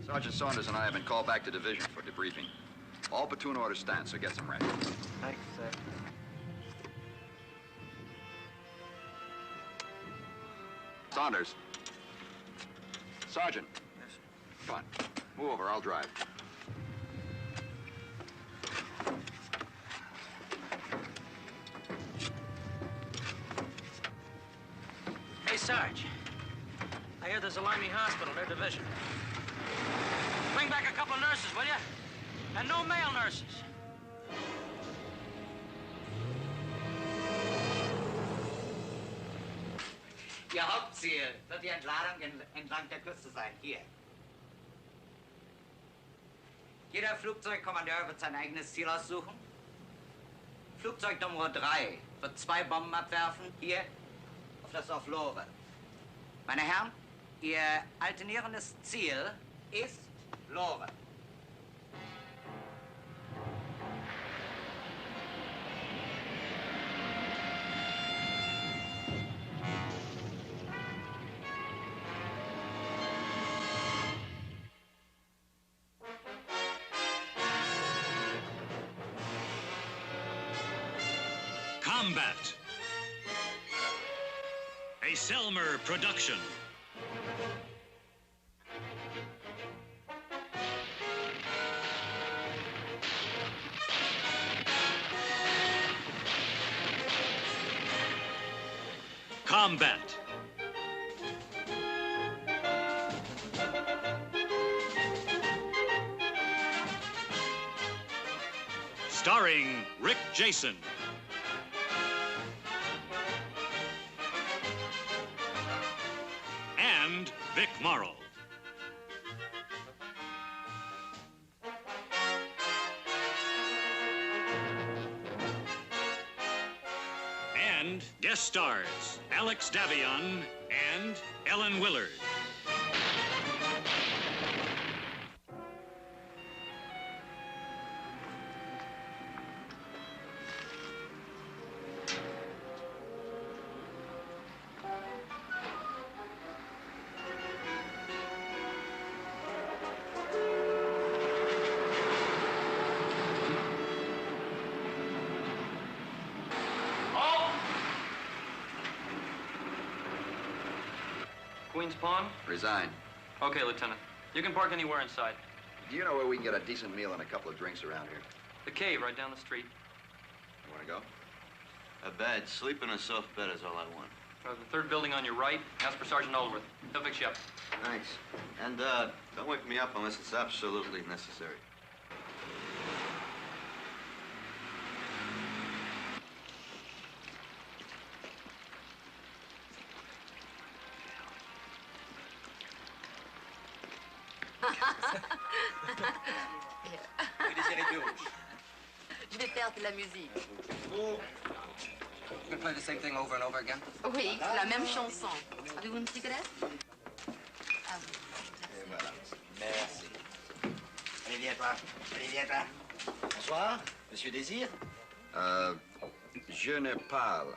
Sergeant Saunders and I have been called back to division for debriefing. All platoon orders stand, so get some rest. Thanks, sir. Saunders. Sergeant. Yes, sir. Come on. Move over, I'll drive. Hey, Sarge. I hear there's a Limey hospital, their division. Bring back a couple of nurses, will you? And no male nurses. Ihr Hauptziel wird die Entladung entlang der Küste sein. Hier. Jeder Flugzeugkommandeur wird sein eigenes Ziel aussuchen. Flugzeug Nummer 3 wird 2 Bomben abwerfen, hier auf das Dorf Lore. Meine Herren, Ihr alternierendes Ziel ist Lore. Combat. A Selmer production. Combat. Starring Rick Jason. And Vic Morrow. And guest stars Alex Davion and Ellen Willard. Queen's Pawn? Resign. Okay, Lieutenant. You can park anywhere inside. Do you know where we can get a decent meal and a couple of drinks around here? The cave right down the street. You want to go? A bed. Sleep in a soft bed is all I want. The third building on your right. Ask for Sergeant Oldworth. He'll fix you up. Thanks. And, don't wake me up unless it's absolutely necessary. Je vais faire de la musique. You can play the same thing over and over again? Oui, la même chanson. Avez-vous une cigarette? Ah oui. Et voilà. Merci. Allez, viens, toi. Allez, viens, toi. Bonsoir, Monsieur Désir. Je ne parle.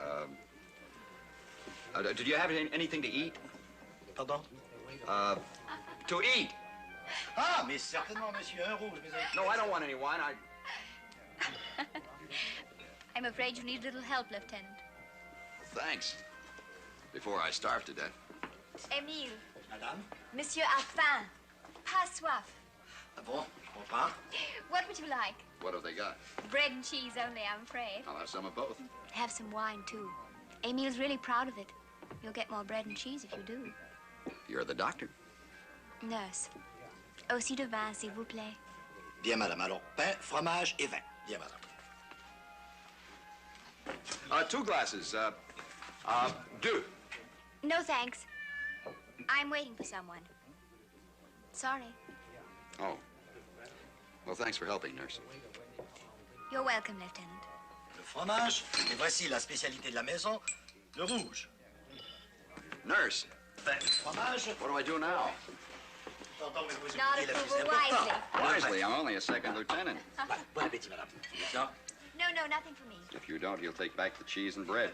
Did you have anything to eat? Pardon? To eat. Ah, mais certainement, monsieur, un rouge. Mais No, I don't want any wine. I'm afraid you need a little help, Lieutenant. Thanks. Before I starve to death. Émile. Madame? Monsieur a faim. Pas soif. Ah bon, je comprends. What would you like? What have they got? Bread and cheese only, I'm afraid. I'll have some of both. Have some wine, too. Émile's really proud of it. You'll get more bread and cheese if you do. You're the doctor. Nurse. Aussi de vin, s'il vous plaît. Bien, madame. Alors, pain, fromage et vin. Bien, madame. 2 glasses. 2. No, thanks. I'm waiting for someone. Sorry. Oh. Well, thanks for helping, nurse. You're welcome, Lieutenant. Le fromage, et voici la spécialité de la maison, le rouge. Nurse. Pain, fromage. What do I do now? Pardon, mais vous Not oubliez la plus approval importante. wisely. Wisely, I'm only a second lieutenant. Bon appétit, madame. Non. No, nothing for me. If you don't, he'll take back the cheese and bread.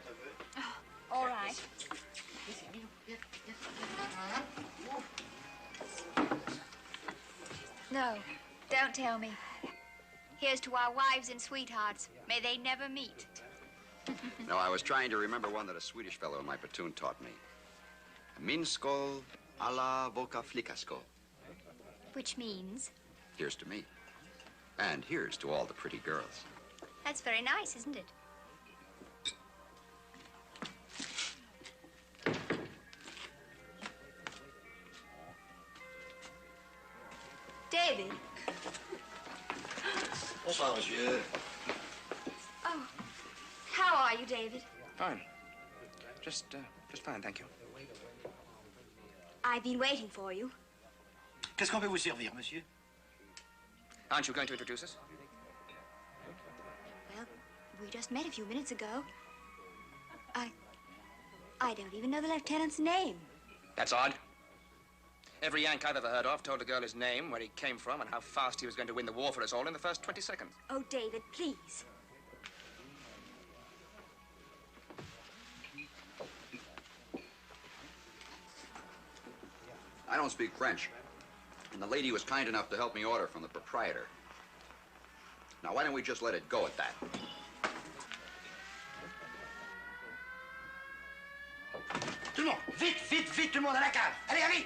All right. No, don't tell me. Here's to our wives and sweethearts. May they never meet. No, I was trying to remember one that a Swedish fellow in my platoon taught me. Minsko alla voka flickasko. Which means? Here's to me. And here's to all the pretty girls. That's very nice, isn't it? David. Bonsoir, monsieur. Oh, how are you, David? Fine. Just fine, thank you. I've been waiting for you. Qu'est-ce qu'on peut vous servir, monsieur? Aren't you going to introduce us? Well, we just met a few minutes ago. I don't even know the lieutenant's name. That's odd. Every Yank I've ever heard of told a girl his name, where he came from, and how fast he was going to win the war for us all in the first 20 seconds. Oh, David, please. I don't speak French. And the lady was kind enough to help me order from the proprietor. Now, why don't we just let it go at that? Tout le monde, vite, vite, vite, tout le monde à la cave. Allez, allez!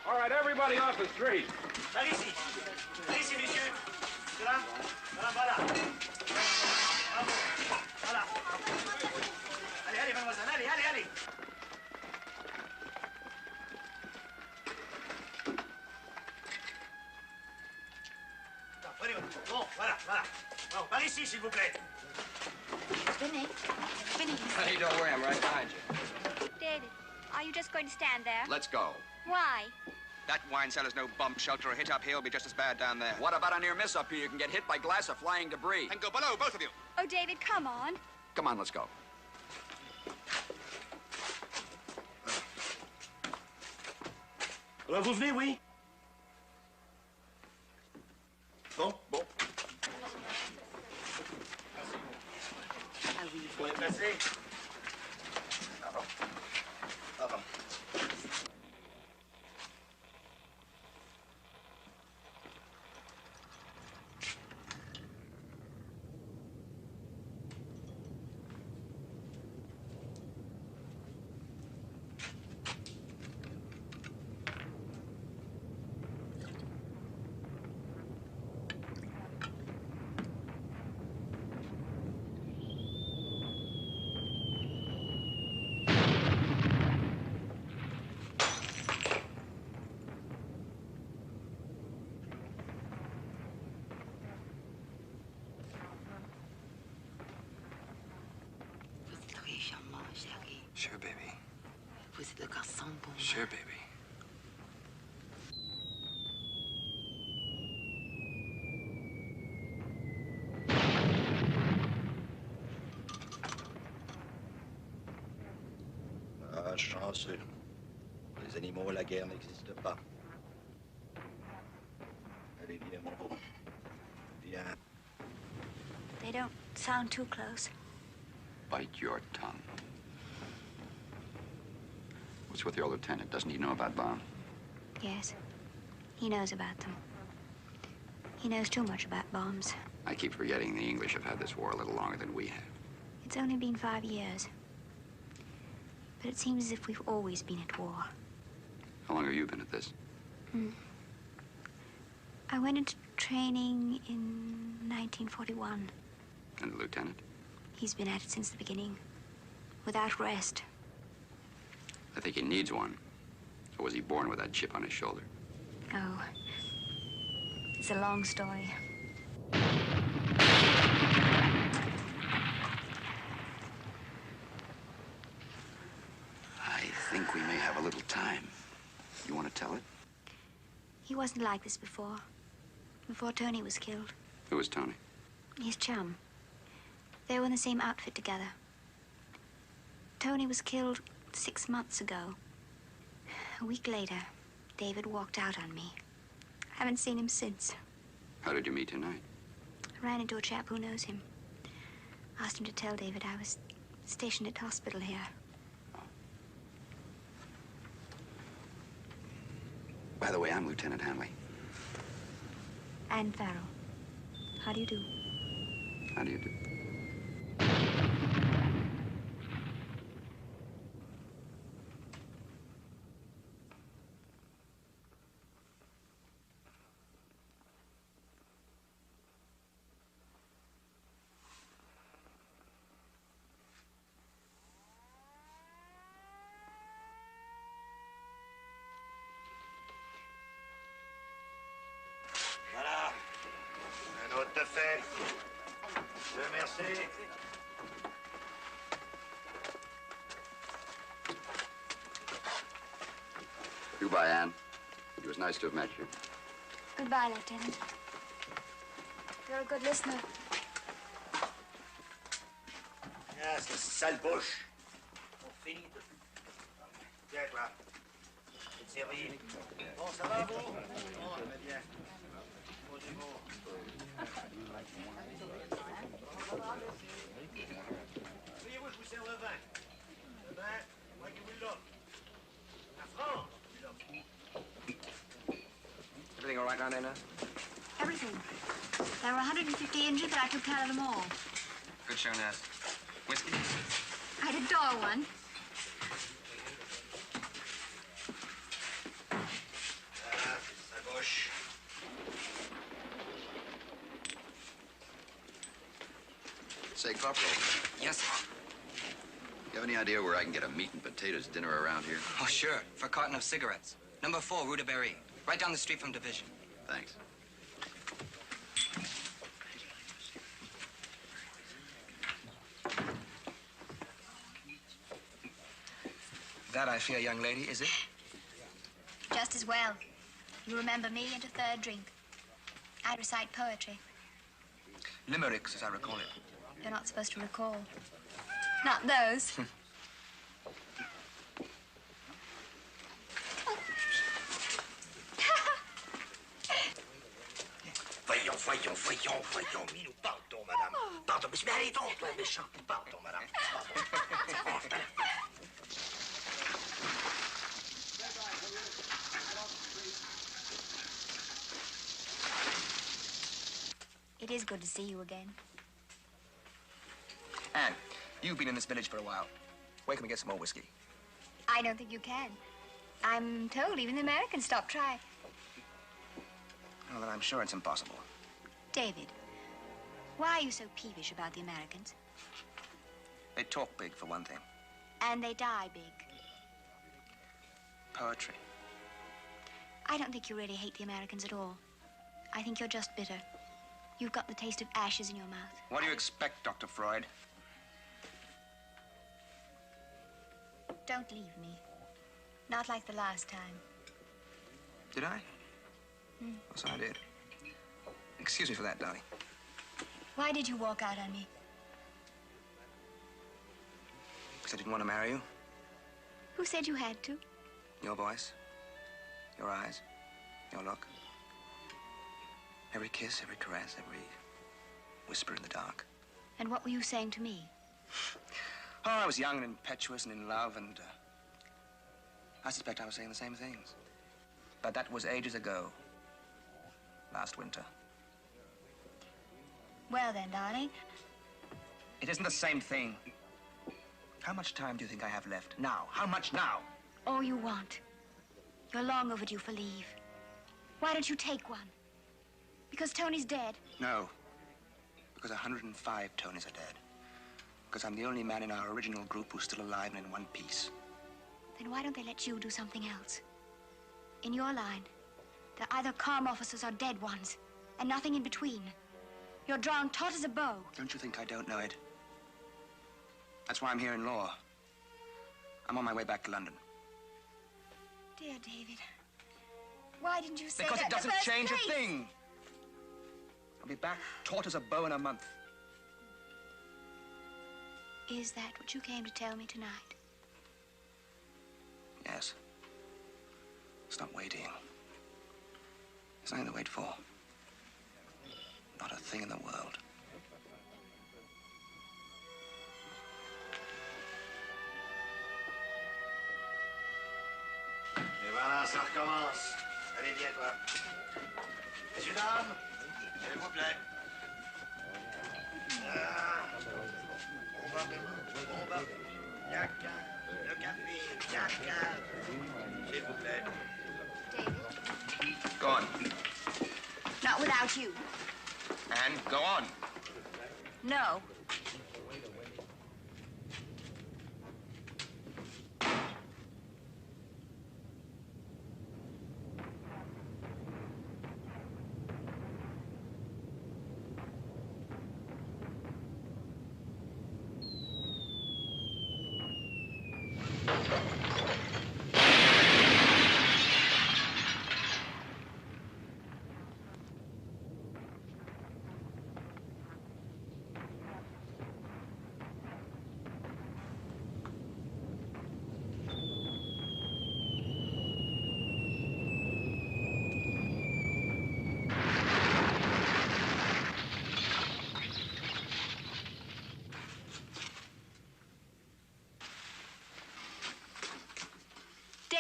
All right, everybody off the street. Par ici. Par ici, monsieur. C'est là? Voilà, voilà. Bravo. Voilà. Allez, allez, mademoiselle, allez, allez, allez. Prenez votre tour. Bon, voilà, voilà. Bon, par ici, s'il vous plaît. Vinny. Vinny. Honey, don't worry, I'm right behind you. David, are you just going to stand there? Let's go. Why? That wine cellar's no bomb shelter. A hit up here will be just as bad down there. What about a near miss up here? You can get hit by glass or flying debris. And go below, both of you. Oh, David, come on. Come on, let's go. Alors, vous venez, oui? Bon, bon. Ah oui. Vous les passer? Pardon. Pardon. Sure, baby. Vous êtes le garçon pour moi. Sure, baby. Ah, chanceux. Pour les animaux, la guerre n'existe pas. Allez, viens, mon beau. Viens. They don't sound too close. Bite your tongue. What's with the old lieutenant? Doesn't he know about bombs? Yes, he knows about them. He knows too much about bombs. I keep forgetting the English have had this war a little longer than we have. It's only been 5 years. But it seems as if we've always been at war. How long have you been at this? I went into training in 1941. And the lieutenant? He's been at it since the beginning, without rest. I think he needs one. Or was he born with that chip on his shoulder? Oh, it's a long story. I think we may have a little time. You want to tell it? He wasn't like this before Tony was killed. Who was Tony? His chum. They were in the same outfit together. Tony was killed 6 months ago. A week later, David walked out on me. I haven't seen him since. How did you meet tonight? I ran into a chap who knows him. Asked him to tell David I was stationed at hospital here. By the way, I'm Lieutenant Hanley. Anne Farrell. How do you do? How do you do? Voilà. Un autre de fait. Merci. Goodbye, Anne. It was nice to have met you. Goodbye, Lieutenant. You're a good listener. Ah, cette sale bouche. On finit de... Tiens, toi. C'est servi. Bon, ça va, vous? Bon, très bien. Posez-vous. Voyez-vous, je vous sers le vin. Le vin, moi qui vous l'offre. La France, vous l'offre. Everything all right down there now? Everything. There were 150 injured, but I took care of them all. Good show, nurse. Whiskey? I'd adore one. Voilà, sa gauche. Say, Corporal, Yes, sir. you have any idea where I can get a meat and potatoes dinner around here? Oh, sure. For a carton of cigarettes. Number 4, Rue de Berry. Right down the street from Division. Thanks. That, I fear, young lady, is it? Just as well. You remember me at a third drink. I recite poetry. Limericks, as I recall it. You're not supposed to recall. Not those. Voyons, mais nous partons, madame. Pardon, mais allez donc, toi, méchant. Pardon, madame. Pardon. It is good to see you again. Anne, you've been in this village for a while. Where can we get some more whiskey? I don't think you can. I'm told even the Americans stop trying. Well, then I'm sure it's impossible. David, why are you so peevish about the Americans? They talk big, for one thing. And they die big. Poetry. I don't think you really hate the Americans at all. I think you're just bitter. You've got the taste of ashes in your mouth. What do you expect, Dr. Freud? Don't leave me. Not like the last time. Did I? Yes, I did. Excuse me for that, darling. Why did you walk out on me? Because I didn't want to marry you. Who said you had to? Your voice, your eyes, your look. Every kiss, every caress, every whisper in the dark. And what were you saying to me? Oh, I was young and impetuous and in love, and I suspect I was saying the same things. But that was ages ago. Last winter. Well then, darling. It isn't the same thing. How much time do you think I have left? Now. How much now? All you want. You're long overdue for leave. Why don't you take one? Because Tony's dead. No. Because 105 Tonys are dead. Because I'm the only man in our original group who's still alive and in one piece. Then why don't they let you do something else? In your line, they're either calm officers or dead ones, and nothing in between. You're drawn taut as a bow. Don't you think I don't know it? That's why I'm here in law. I'm on my way back to London. Dear David, why didn't you say because that it doesn't in the first change place? a thing. I'll be back taut as a bow in a month. Is that what you came to tell me tonight? Yes. Stop waiting. There's nothing to wait for. Not a thing in the world. Et voilà, ça recommence. Allez, viens, toi. Messieurs, dames, s'il vous plaît. On va. Yaka, le café, yaka. S'il vous plaît. Go on. Not without you. And go on. No.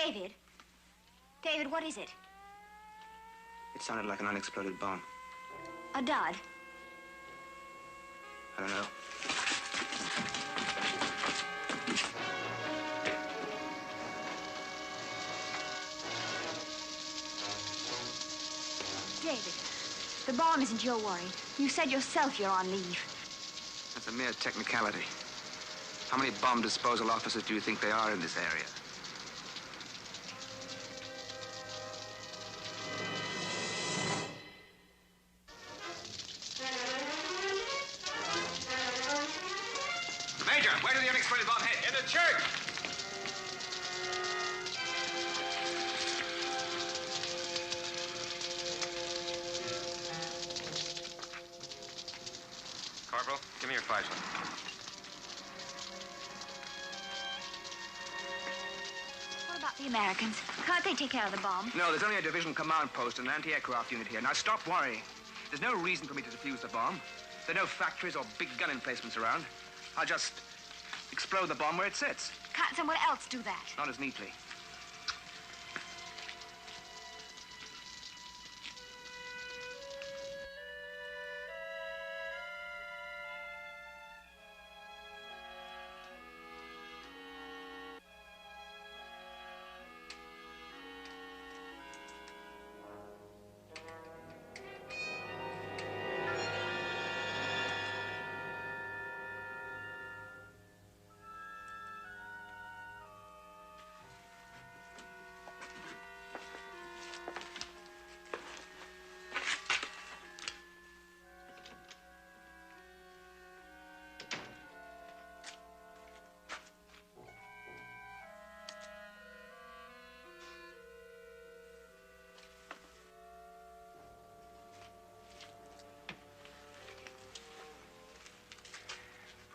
David? David, what is it? It sounded like an unexploded bomb. A dud? I don't know. David, the bomb isn't your worry. You said yourself you're on leave. That's a mere technicality. How many bomb disposal officers do you think there are in this area? Major, where did the unexploded bomb hit? In the church! Corporal, give me your flashlight. What about the Americans? Can't they take care of the bomb? No, there's only a division command post and an anti-aircraft unit here. Now, stop worrying. There's no reason for me to defuse the bomb. There are no factories or big gun emplacements around. I'll just explode the bomb where it sits. Can't someone else do that? Not as neatly.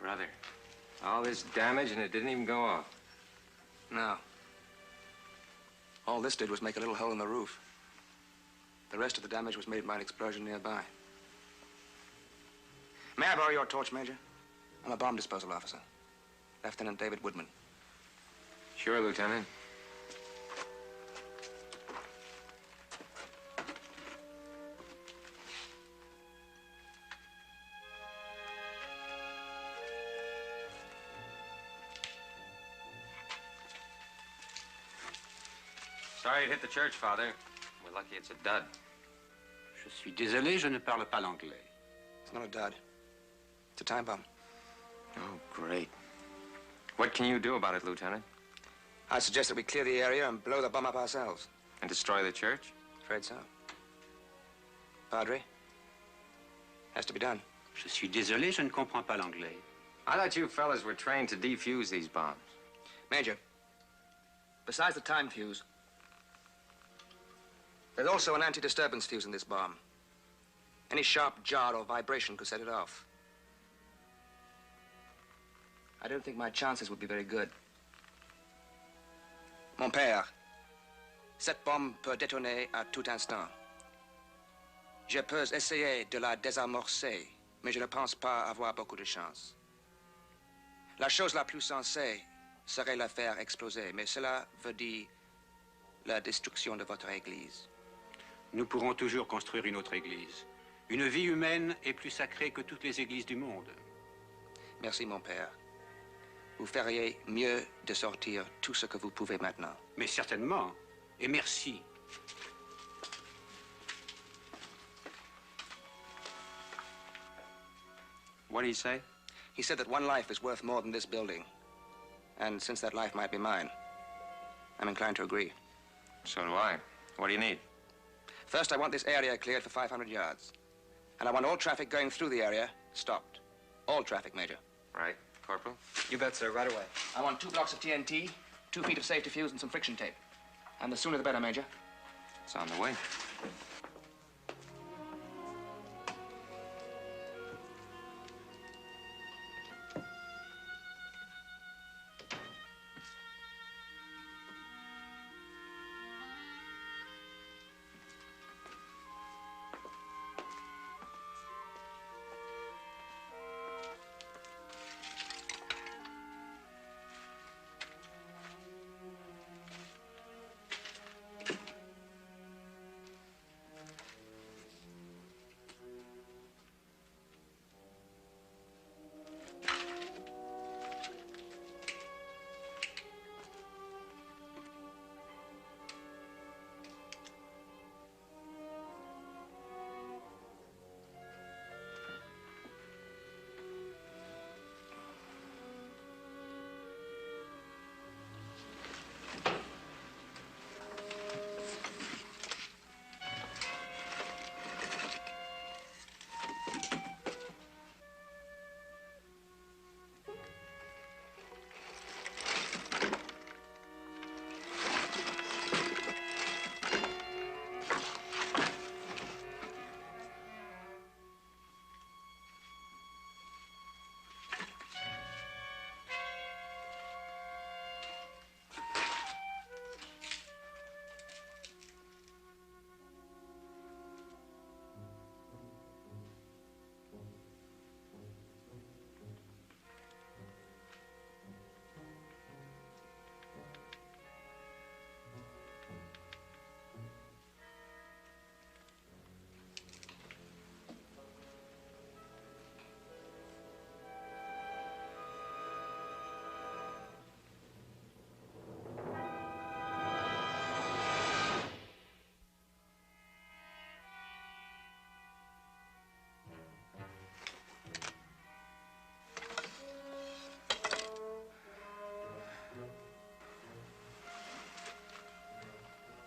Brother, all this damage and it didn't even go off. No. All this did was make a little hole in the roof. The rest of the damage was made by an explosion nearby. May I borrow your torch, Major? I'm a bomb disposal officer. Lieutenant David Woodman. Sure, Lieutenant. Sorry it hit the church, Father. We're lucky it's a dud. Je suis désolé, je ne parle pas l'anglais. It's not a dud. It's a time bomb. Oh, great. What can you do about it, Lieutenant? I suggest that we clear the area and blow the bomb up ourselves. And destroy the church? Afraid so. Padre, has to be done. Je suis désolé, je ne comprends pas l'anglais. I thought you fellas were trained to defuse these bombs. Major, besides the time fuse, there's also an anti-disturbance fuse in this bomb. Any sharp jar or vibration could set it off. I don't think my chances would be very good. Mon père, cette bombe peut détonner à tout instant. Je peux essayer de la désamorcer, mais je ne pense pas avoir beaucoup de chance. La chose la plus sensée serait la faire exploser, mais cela veut dire la destruction de votre église. nous pourrons toujours construire une autre église. Une vie humaine est plus sacrée que toutes les églises du monde. Merci, mon père. Vous feriez mieux de sortir tout ce que vous pouvez maintenant. Mais certainement. Et merci. What did he say? He said that one life is worth more than this building. And since that life might be mine, I'm inclined to agree. So do I. What do you need? First, I want this area cleared for 500 yards. And I want all traffic going through the area stopped. All traffic, Major. Right, Corporal? You bet, sir. Right away. I want 2 blocks of TNT, 2 feet of safety fuse, and some friction tape. And the sooner the better, Major. It's on the way.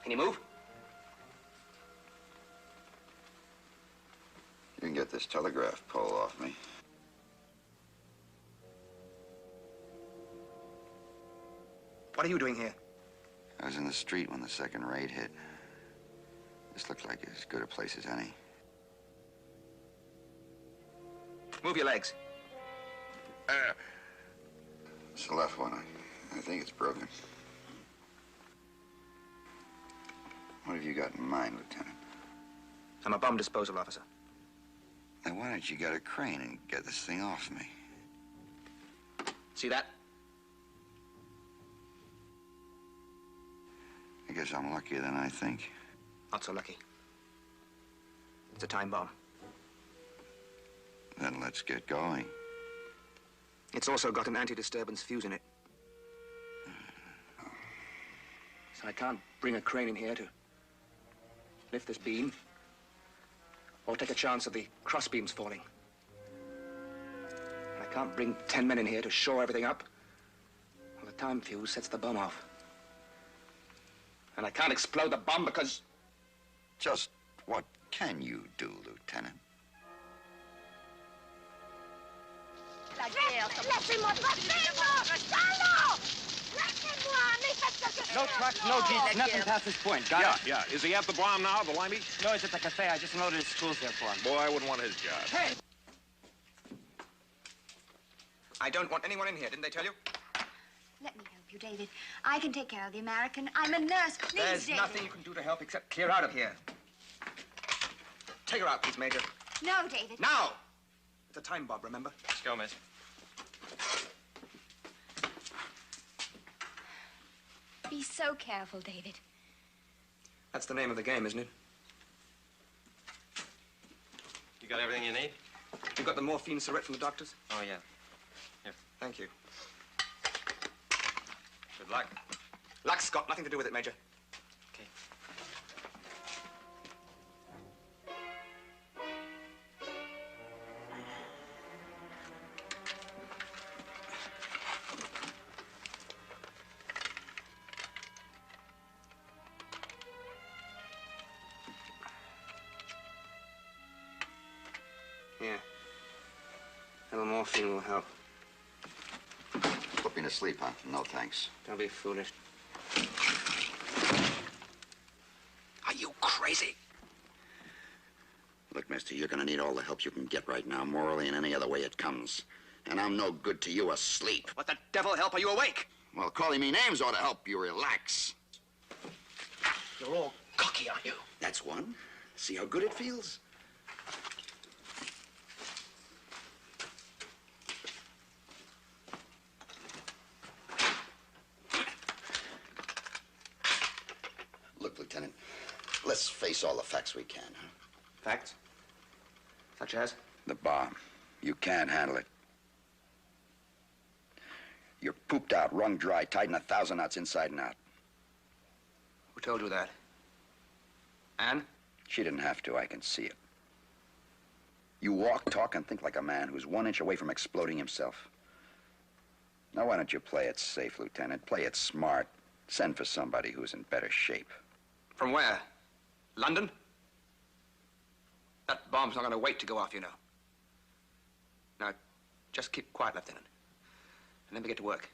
Can you move? You can get this telegraph pole off me. What are you doing here? I was in the street when the second raid hit. This looked like as good a place as any. Move your legs. It's the left one. I think it's broken. What have you got in mind, Lieutenant? I'm a bomb disposal officer. Then why don't you get a crane and get this thing off me? See that? I guess I'm luckier than I think. Not so lucky. It's a time bomb. Then let's get going. It's also got an anti-disturbance fuse in it. So I can't bring a crane in here to lift this beam or take a chance of the cross beams falling. And I can't bring 10 men in here to shore everything up. Well, the time fuse sets the bomb off. And I can't explode the bomb because... Just what can you do, Lieutenant? Laissez-moi passer, moi! Allons! Laissez-moi! Mais faites quelque chose! No trucks, no jeeps, nothing past this point. Got it? Yeah. Is he at the bomb now, the limey? No, he's at the cafe. I just loaded his tools there for him. Boy, I wouldn't want his job. Hey! I don't want anyone in here, didn't they tell you? Let me help you, David. I can take care of the American. I'm a nurse. Please, There's David. nothing you can do to help except clear out of here. Take her out, please, Major. No, David. Now! It's a time bomb, remember? Let's go, miss. Be so careful, David. That's the name of the game, isn't it? got everything you need? You got the morphine syringe from the doctors? Oh, yeah. Here. Thank you. Good luck. Luck's got nothing to do with it, Major. Okay. Here. A little morphine will help. Put me to sleep, huh? No, thanks. Don't be foolish. Are you crazy? Look, mister, you're gonna need all the help you can get right now, morally and any other way it comes. And I'm no good to you asleep. What the devil help are you awake? Well, calling me names ought to help you relax. You're all cocky, aren't you? That's one. See how good it feels? Look, Lieutenant, let's face all the facts we can, huh? Facts? Such as? The bomb. You can't handle it. You're pooped out, wrung dry, tied in 1,000 knots inside and out. Who told you that? Anne? She didn't have to. I can see it. You walk, talk, and think like a man who's 1 inch away from exploding himself. Now, why don't you play it safe, Lieutenant? Play it smart. Send for somebody who's in better shape. From where? London? That bomb's not going to wait to go off, you know. Now, just keep quiet, Lieutenant. And let me get to work.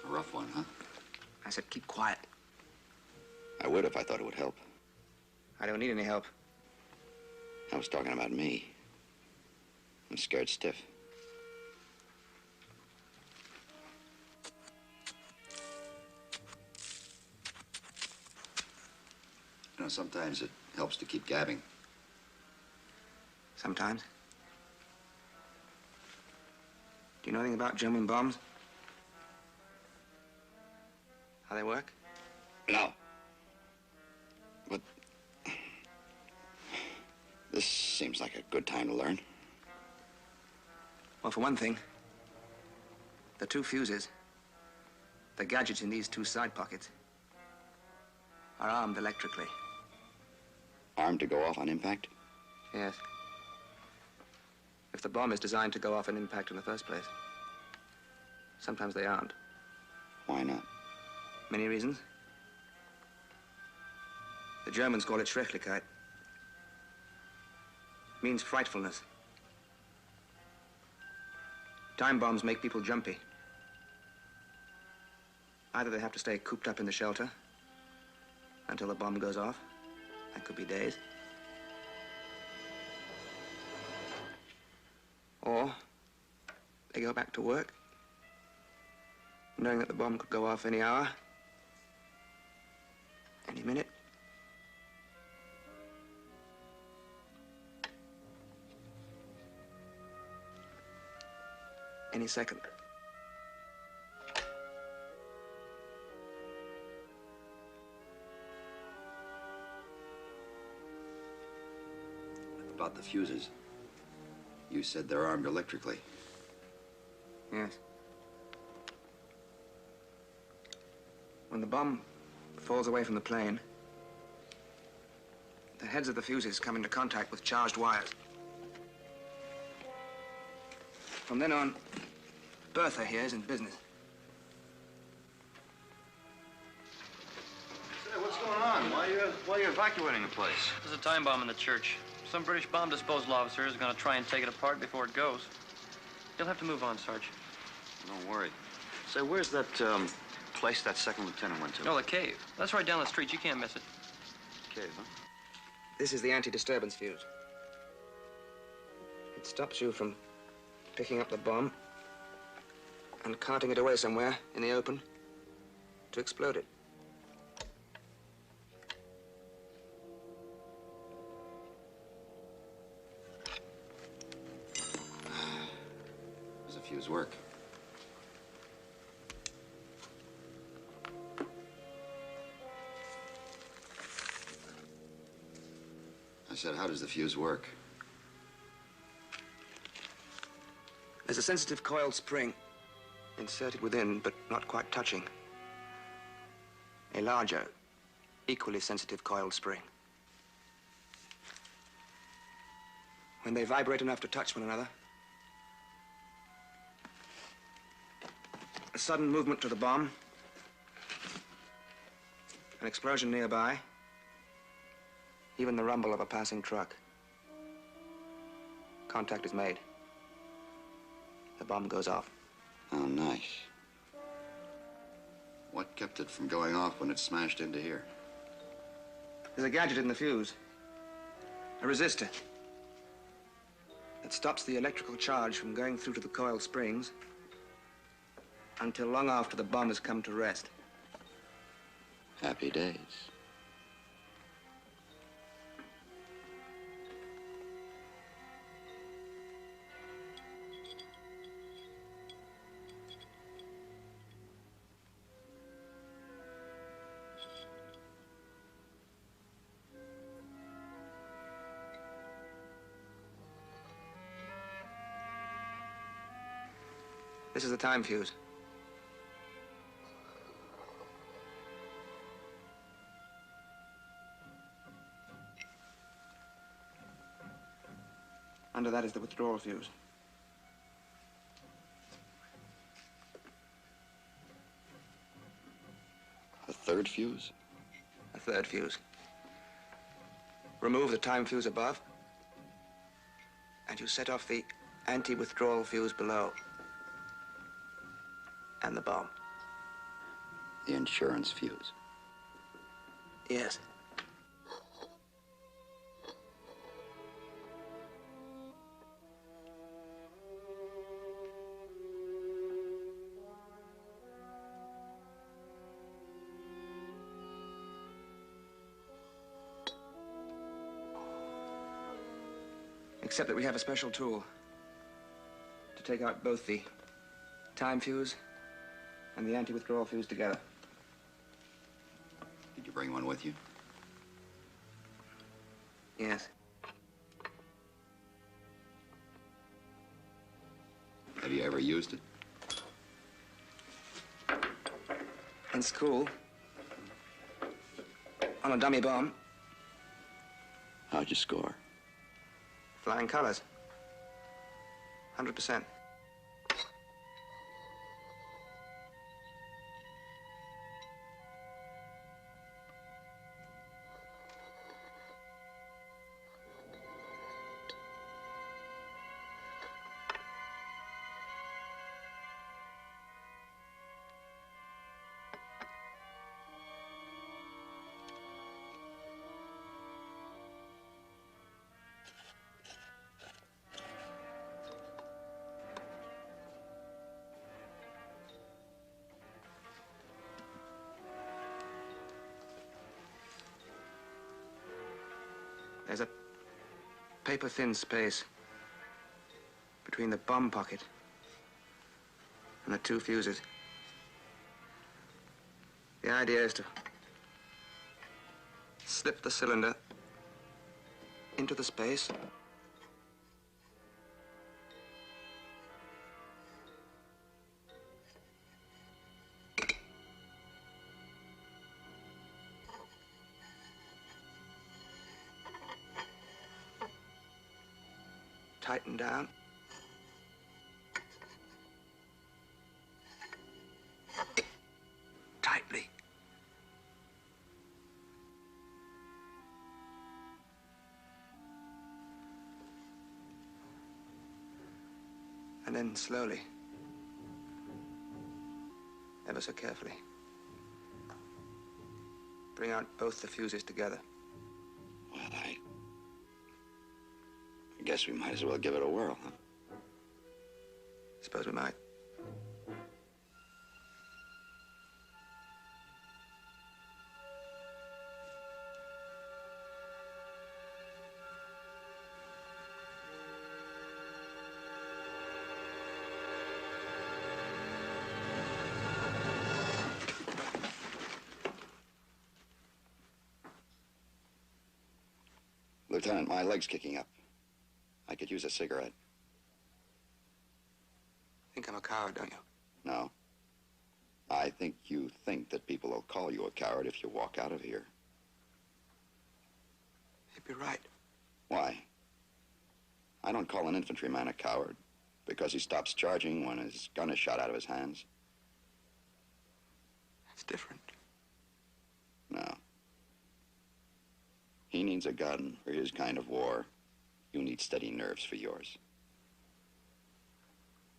A rough one, huh? I said keep quiet. I would if I thought it would help. I don't need any help. I was talking about me. I'm scared stiff. You know, sometimes it helps to keep gabbing. Sometimes. Do you know anything about German bombs? How they work? No. But this seems like a good time to learn. Well, for one thing, the 2 fuses, the gadgets in these 2 side pockets, are armed electrically. Armed to go off on impact? Yes. If the bomb is designed to go off on impact in the first place. Sometimes they aren't. Why not? Many reasons. The Germans call it Schrecklichkeit. Means frightfulness. Time bombs make people jumpy. Either they have to stay cooped up in the shelter until the bomb goes off. That could be days. Or they go back to work, knowing that the bomb could go off any hour, any minute. Any second. About the fuses. You said they're armed electrically. Yes. When the bomb falls away from the plane, the heads of the fuses come into contact with charged wires. From then on, Bertha here is in business. Say, what's going on? Why are you evacuating the place? There's a time bomb in the church. Some British bomb disposal officer is going to try and take it apart before it goes. You'll have to move on, Sarge. Don't worry. Say, where's that place that second lieutenant went to? No, the cave. That's right down the street. You can't miss it. Cave, huh? This is the anti-disturbance fuse. It stops you from picking up the bomb and carting it away somewhere in the open to explode it. Does the fuse work? I said, how does the fuse work? There's a sensitive coiled spring inserted within, but not quite touching. A larger, equally sensitive coiled spring. When they vibrate enough to touch one another, a sudden movement to the bomb, an explosion nearby, even the rumble of a passing truck. Contact is made. The bomb goes off. Oh, nice. What kept it from going off when it smashed into here? There's a gadget in the fuse. A resistor. That stops the electrical charge from going through to the coil springs until long after the bomb has come to rest. Happy days. This is the time fuse. Under that is the withdrawal fuse. A third fuse? A third fuse. Remove the time fuse above, and you set off the anti-withdrawal fuse below. And the bomb. The insurance fuse. Yes. Except that we have a special tool to take out both the time fuse and the anti-withdrawal fuse together. Did you bring one with you? Yes. Have you ever used it? In school. On a dummy bomb. How'd you score? Flying colors. 100%. There's a paper-thin space between the bomb pocket and the two fuses. The idea is to slip the cylinder into the space tighten down. Tightly. And then slowly, ever so carefully, bring out both the fuses together. Well, I guess we might as well give it a whirl, huh? Suppose we might. Lieutenant, my leg's kicking up. I could use a cigarette. Think I'm a coward, don't you? No. I think you think that people will call you a coward if you walk out of here. You'd be right. Why? I don't call an infantryman a coward because he stops charging when his gun is shot out of his hands. It's different. No. He needs a gun for his kind of war. You need steady nerves for yours.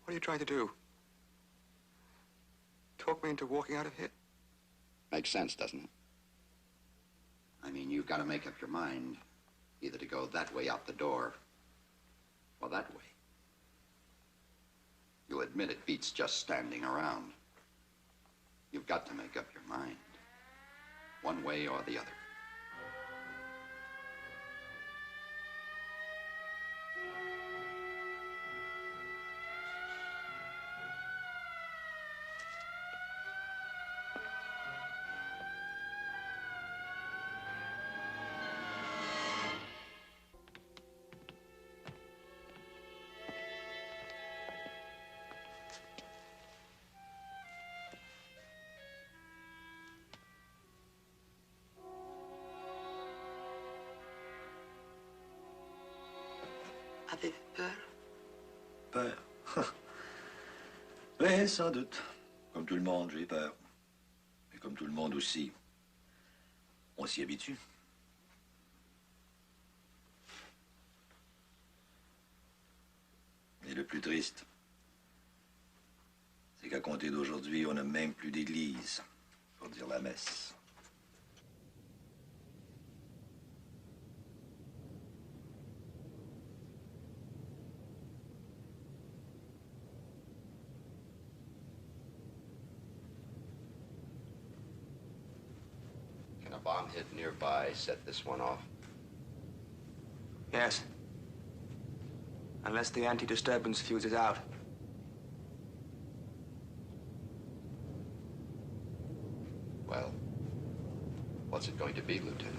What are you trying to do? Talk me into walking out of here? Makes sense, doesn't it? I mean, you've got to make up your mind either to go that way out the door or that way. You'll admit it beats just standing around. You've got to make up your mind, one way or the other. Avez-vous peur? Peur? Oui, sans doute. Comme tout le monde, j'ai peur. Mais comme tout le monde aussi, on s'y habitue. Et le plus triste, c'est qu'à compter d'aujourd'hui, on n'a même plus d'église pour dire la messe. Can a bomb hit nearby set this one off? Yes. Unless the anti-disturbance fuse is out. Well, what's it going to be, Lieutenant?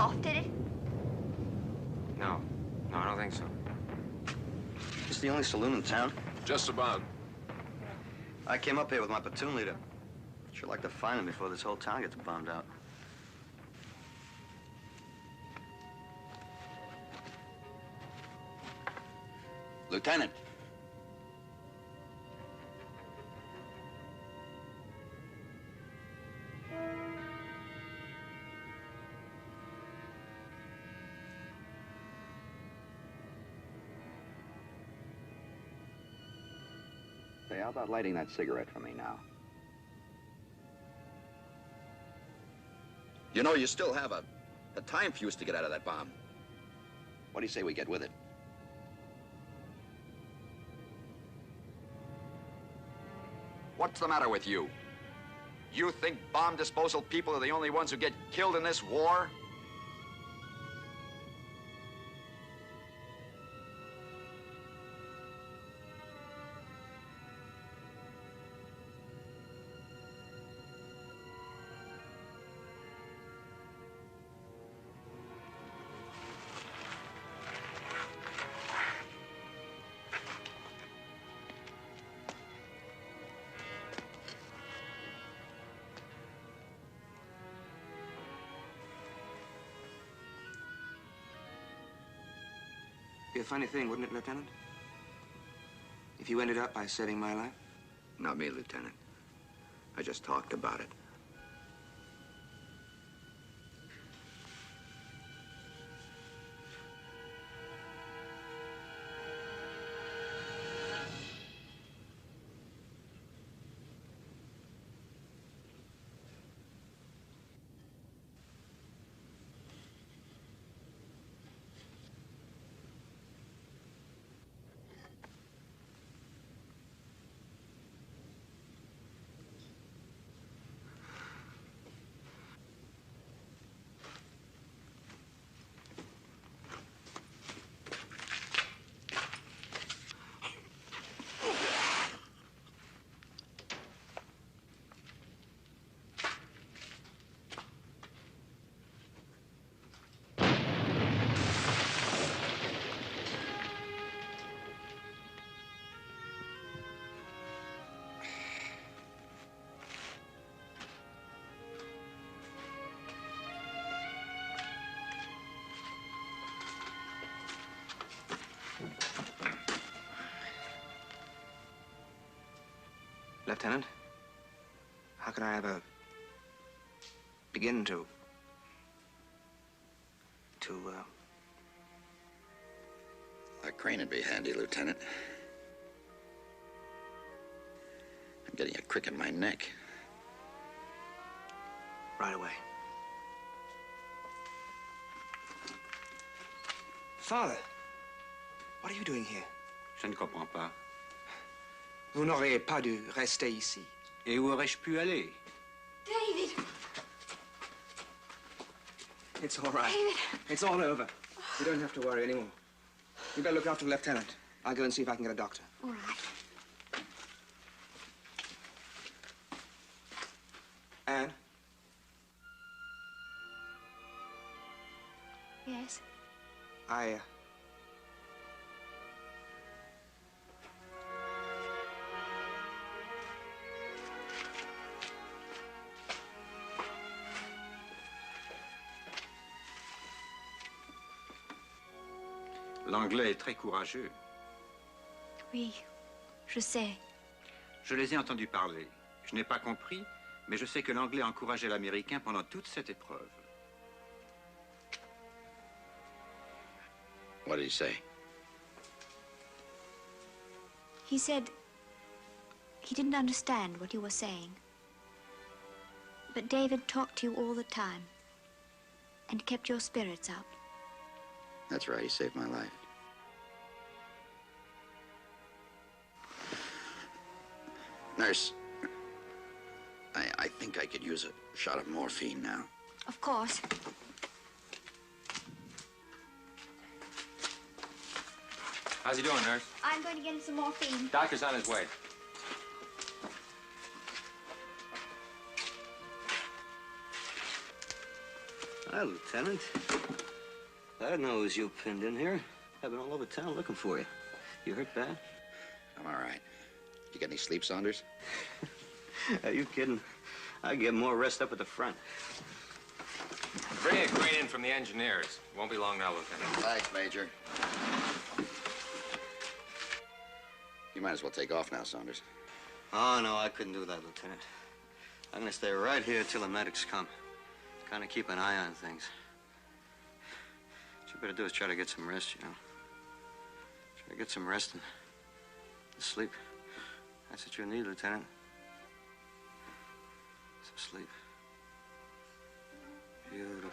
off, did it? No. No, I don't think so. It's the only saloon in town. Just about. I came up here with my platoon leader. Sure like to find him before this whole town gets bombed out. Lieutenant. Say, how about lighting that cigarette for me now? You know, you still have a time fuse to get out of that bomb. What do you say we get with it? What's the matter with you? You think bomb disposal people are the only ones who get killed in this war? Be a funny thing, wouldn't it, Lieutenant? If you ended up by saving my life? Not me, Lieutenant. I just talked about it. Lieutenant, how can I ever begin to A crane would be handy, Lieutenant. I'm getting a crick in my neck. Right away. Father, what are you doing here? Je ne comprends pas. Vous n'auriez pas dû rester ici. Et où aurais-je pu aller? David! It's all right. David! It's all over. You don't have to worry anymore. You better look after the lieutenant. I'll go and see if I can get a doctor. All right. Anne? Yes? L'anglais est très courageux. Oui, je sais. Je les ai entendus parler. Je n'ai pas compris, mais je sais que l'anglais encourageait l'américain pendant toute cette épreuve. What did he say? He said he didn't understand what you were saying. But David talked to you all the time and kept your spirits up. That's right, he saved my life. Nurse, I think I could use a shot of morphine now. Of course. How's he doing, nurse? I'm going to get him some morphine. Doctor's on his way. Hi, Lieutenant. I didn't know it was you pinned in here. I've been all over town looking for you. You hurt bad? I'm all right. You get any sleep, Saunders? Are you kidding? I get more rest up at the front. Bring a crane in from the engineers. Won't be long now, Lieutenant. Thanks, Major. You might as well take off now, Saunders. Oh, no, I couldn't do that, Lieutenant. I'm gonna stay right here till the medics come. Kind of keep an eye on things. What you better do is try to get some rest, you know. Try to get some rest and sleep. That's what you need, Lieutenant. Some sleep. Beautiful.